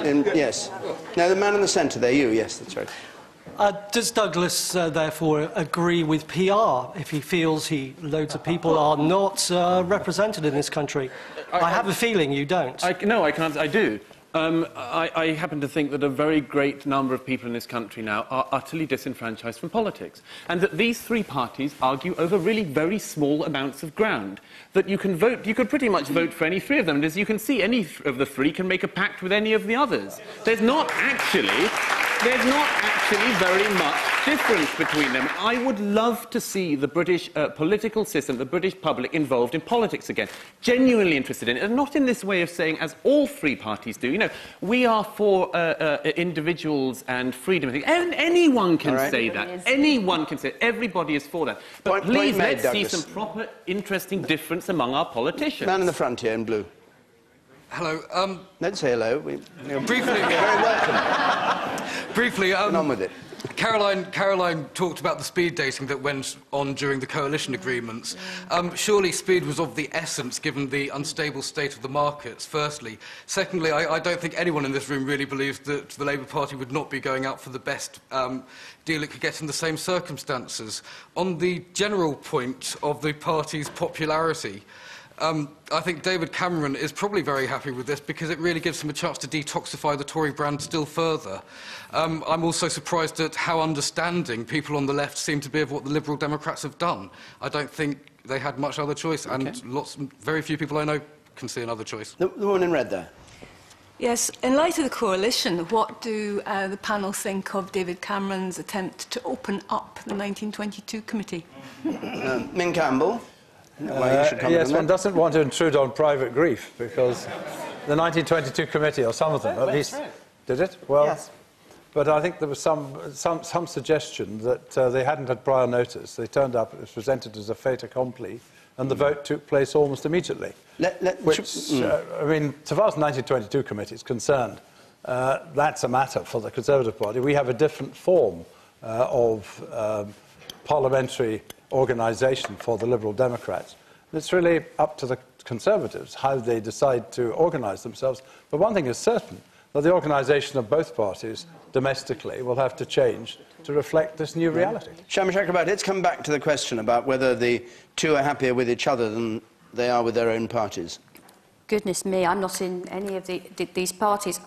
Yes. No, the man in the centre there, you. Yes, that's right. Does Douglas, therefore, agree with PR if he feels loads of people are not represented in this country? I have a feeling you don't. No, I can't. I do. I happen to think that a very great number of people in this country now are utterly disenfranchised from politics, and that these three parties argue over really very small amounts of ground. That you can vote, you could pretty much vote for any three of them, and as you can see, any of the three can make a pact with any of the others. There's not actually very much difference between them. I would love to see the British political system, the British public, involved in politics again. Genuinely interested in it, and not in this way of saying, as all three parties do, you know, we are for individuals and freedom. And anyone can say that. Anyone can say it. Everybody is for that. But please, let's see some proper, interesting difference among our politicians. Man in the front here in blue. Hello. Let's say hello. Briefly, you're very welcome. Briefly, get on with it. Caroline talked about the speed dating that went on during the coalition agreements. Surely speed was of the essence, given the unstable state of the markets, firstly. Secondly, I don't think anyone in this room really believes that the Labour Party would not be going out for the best deal it could get in the same circumstances. On the general point of the party's popularity, I think David Cameron is probably very happy with this because it really gives him a chance to detoxify the Tory brand still further. I'm also surprised at how understanding people on the left seem to be of what the Liberal Democrats have done. I don't think they had much other choice, and very few people I know can see another choice. The woman in red there. Yes, in light of the coalition, what do the panel think of David Cameron's attempt to open up the 1922 committee? Ming Campbell. Yes, one doesn't want to intrude on private grief, because the 1922 committee, or some of them at least, did it? Well, yes. But I think there was some suggestion that they hadn't had prior notice. They turned up, it was presented as a fait accompli, and the vote took place almost immediately. I mean, so far as the 1922 committee is concerned, that's a matter for the Conservative Party. We have a different form of parliamentary organisation for the Liberal Democrats. It's really up to the Conservatives how they decide to organise themselves. But one thing is certain, that the organisation of both parties domestically will have to change to reflect this new reality. Shami Chakrabarti, let's come back to the question about whether the two are happier with each other than they are with their own parties. Goodness me, I'm not in any of these parties.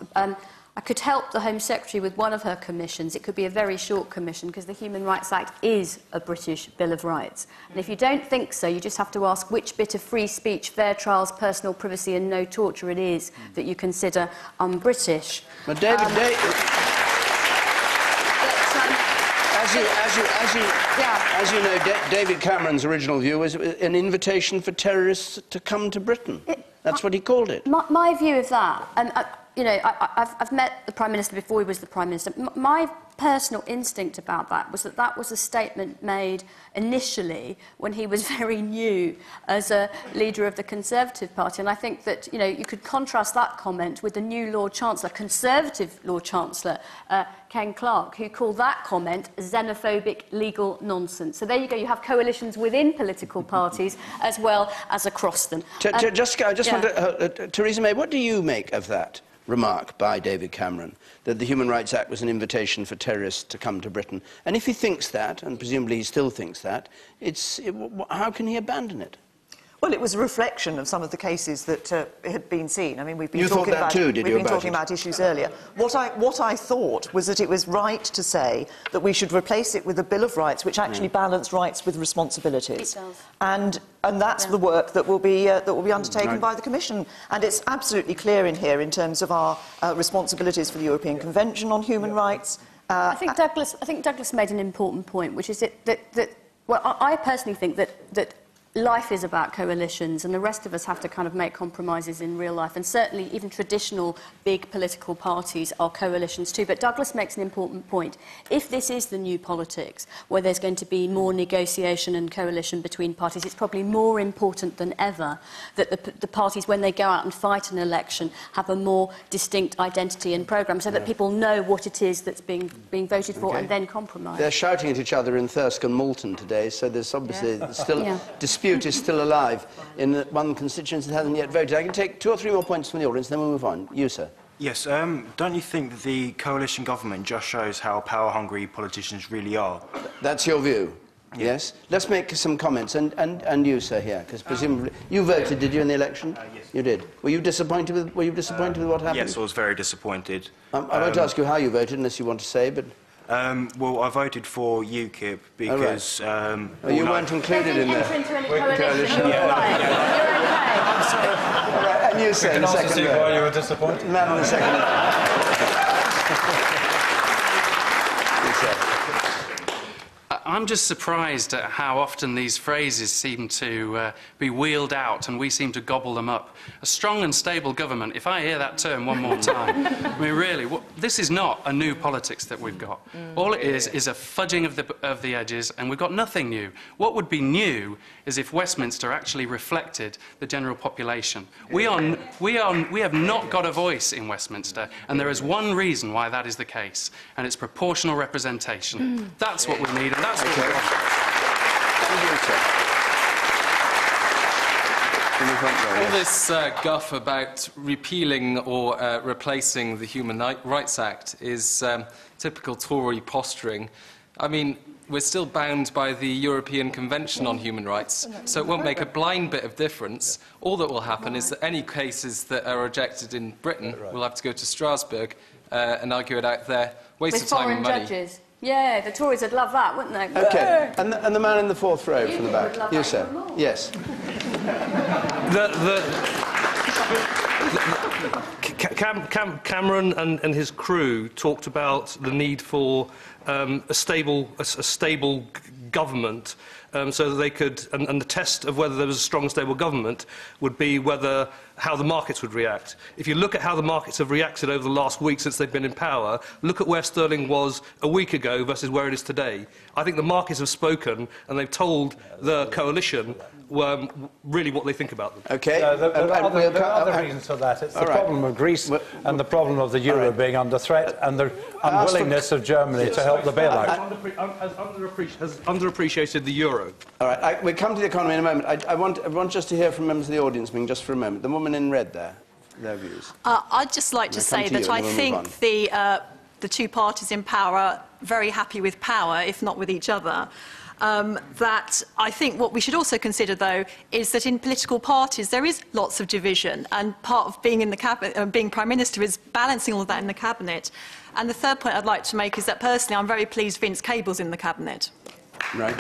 I could help the Home Secretary with one of her commissions. It could be a very short commission, because the Human Rights Act is a British Bill of Rights. And if you don't think so, you just have to ask which bit of free speech, fair trials, personal privacy and no torture it is that you consider un-British. But as you know, David Cameron's original view was an invitation for terrorists to come to Britain. That's what he called it. My view of that, and you know, I've met the Prime Minister before he was the Prime Minister. My personal instinct about that was that that was a statement made initially when he was very new as a leader of the Conservative Party. And I think that, you know, you could contrast that comment with the new Lord Chancellor, Conservative Lord Chancellor, Ken Clarke, who called that comment xenophobic legal nonsense. So there you go, you have coalitions within political parties as well as across them. I just want to... Theresa May, what do you make of that remark by David Cameron, that the Human Rights Act was an invitation for terrorists to come to Britain? And if he thinks that, and presumably he still thinks that, how can he abandon it? Well, it was a reflection of some of the cases that had been seen. I mean, we've been you talking thought that about too, did we've you, been talking about issues earlier. What I thought was that it was right to say that we should replace it with a Bill of Rights, which actually balanced rights with responsibilities. It does. And that's the work that will be undertaken by the Commission. And it's absolutely clear in here in terms of our responsibilities for the European Convention on Human Rights. I think Douglas made an important point, which is well, I personally think that life is about coalitions, and the rest of us have to kind of make compromises in real life. And certainly, even traditional big political parties are coalitions too. But Douglas makes an important point. If this is the new politics, where there's going to be more negotiation and coalition between parties, it's probably more important than ever that the parties, when they go out and fight an election, have a more distinct identity and programme, so that people know what it is that's being voted for and then compromise. They're shouting at each other in Thirsk and Malton today, so there's obviously still dispute is still alive in one constituency that hasn't yet voted. I can take 2 or 3 more points from the audience, then we'll move on. You, sir. Yes, don't you think that the coalition government just shows how power-hungry politicians really are? That's your view? Yes. Let's make some comments, and you, sir, here, because presumably you voted, did you, in the election? Yes. You did. Were you disappointed with what happened? Yes, I was very disappointed. I won't ask you how you voted, unless you want to say, but... well, I voted for UKIP because... you weren't included in the coalition. You're okay. All right, and you, sir, in the second. See why you were disappointed. Man on the second. I'm just surprised at how often these phrases seem to be wheeled out and we seem to gobble them up. A strong and stable government, if I hear that term one more time, I mean, really, this is not a new politics that we've got. All it is a fudging of the edges, and we've got nothing new. What would be new is if Westminster actually reflected the general population. We have not got a voice in Westminster, and there is one reason why that is the case, and it's proportional representation. That's what we need, and that's what we want. All this guff about repealing or replacing the Human Rights Act is typical Tory posturing. I mean, we're still bound by the European Convention on Human Rights, so it won't make a blind bit of difference. All that will happen is that any cases that are rejected in Britain will have to go to Strasbourg and argue it out there. Waste of time and money. With foreign judges. Yeah, the Tories would love that, wouldn't they? OK. And the man in the fourth row from the back. You, sir. Yes. Cameron and his crew talked about the need for a stable government, so that they could, and the test of whether there was a strong and stable government would be how the markets would react. If you look at how the markets have reacted over the last week since they've been in power, look at where sterling was a week ago versus where it is today. I think the markets have spoken, and they've told the coalition really what they think about them. OK. There are other reasons for that. It's the problem of Greece and the problem of the euro being under threat and the unwillingness of Germany to help the bailout. Has underappreciated the euro. All right, we'll come to the economy in a moment. I want just to hear from members of the audience, Ming, just for a moment. The woman in red there, their views. I'd just like to say that I think the two parties in power are very happy with power, if not with each other. That I think what we should also consider, though, is that in political parties there is lots of division, and part of being in the cabinet, being Prime Minister, is balancing all of that in the cabinet. And the third point I'd like to make is that personally I'm very pleased Vince Cable's in the cabinet. Right.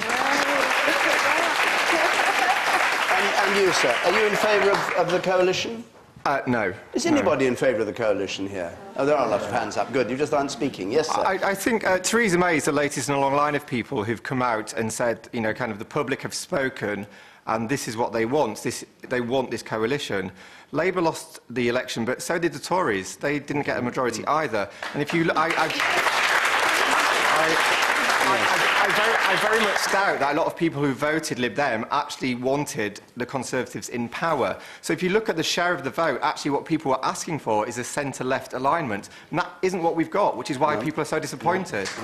And you, sir, are you in favour of the coalition? No. Is anybody in favour of the coalition here? Oh, there are a lot of hands up. Good, you just aren't speaking. Yes, sir. I think Theresa May is the latest in a long line of people who've come out and said, you know, kind of the public have spoken, and this is what they want. They want this coalition. Labour lost the election, but so did the Tories. They didn't get a majority either. And if you... I very much doubt that a lot of people who voted Lib Dem actually wanted the Conservatives in power. So if you look at the share of the vote, actually what people were asking for is a centre-left alignment. And that isn't what we've got, which is why people are so disappointed. I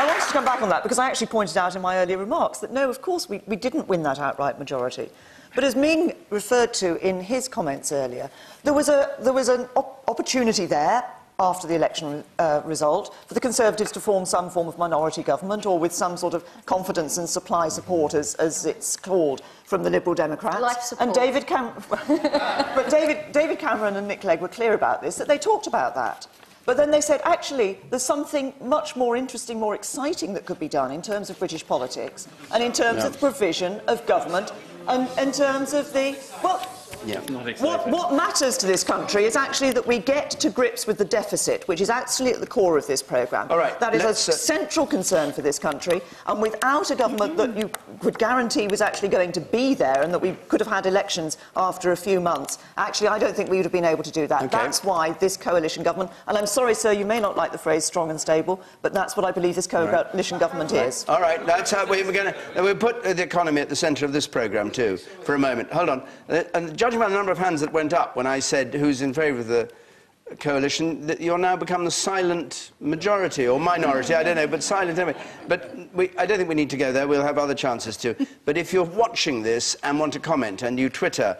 wanted to come back on that because I actually pointed out in my earlier remarks that, no, of course, we didn't win that outright majority. But as Ming referred to in his comments earlier, there was an opportunity there after the election result for the Conservatives to form some form of minority government or with some sort of confidence and supply support, as it's called, from the Liberal Democrats. Life support. And David Cameron and Nick Clegg were clear about this, that they talked about that. But then they said, actually, there's something much more interesting, more exciting that could be done in terms of British politics and in terms of the provision of government and in terms of the... Well, what matters to this country is actually that we get to grips with the deficit, which is actually at the core of this programme. All right, that is a central concern for this country, and without a government that you could guarantee was actually going to be there and that we could have had elections after a few months, actually, I don't think we would have been able to do that. Okay. That's why this coalition government, and I'm sorry, sir, you may not like the phrase strong and stable, but that's what I believe this coalition government is. All right, that's how we'll put the economy at the centre of this programme, too, for a moment. Hold on. And judging by the number of hands that went up when I said who's in favour of coalition, that you'll now become the silent majority or minority, I don't know, but silent anyway. But I don't think we need to go there. We'll have other chances to. But if you're watching this and want to comment and you Twitter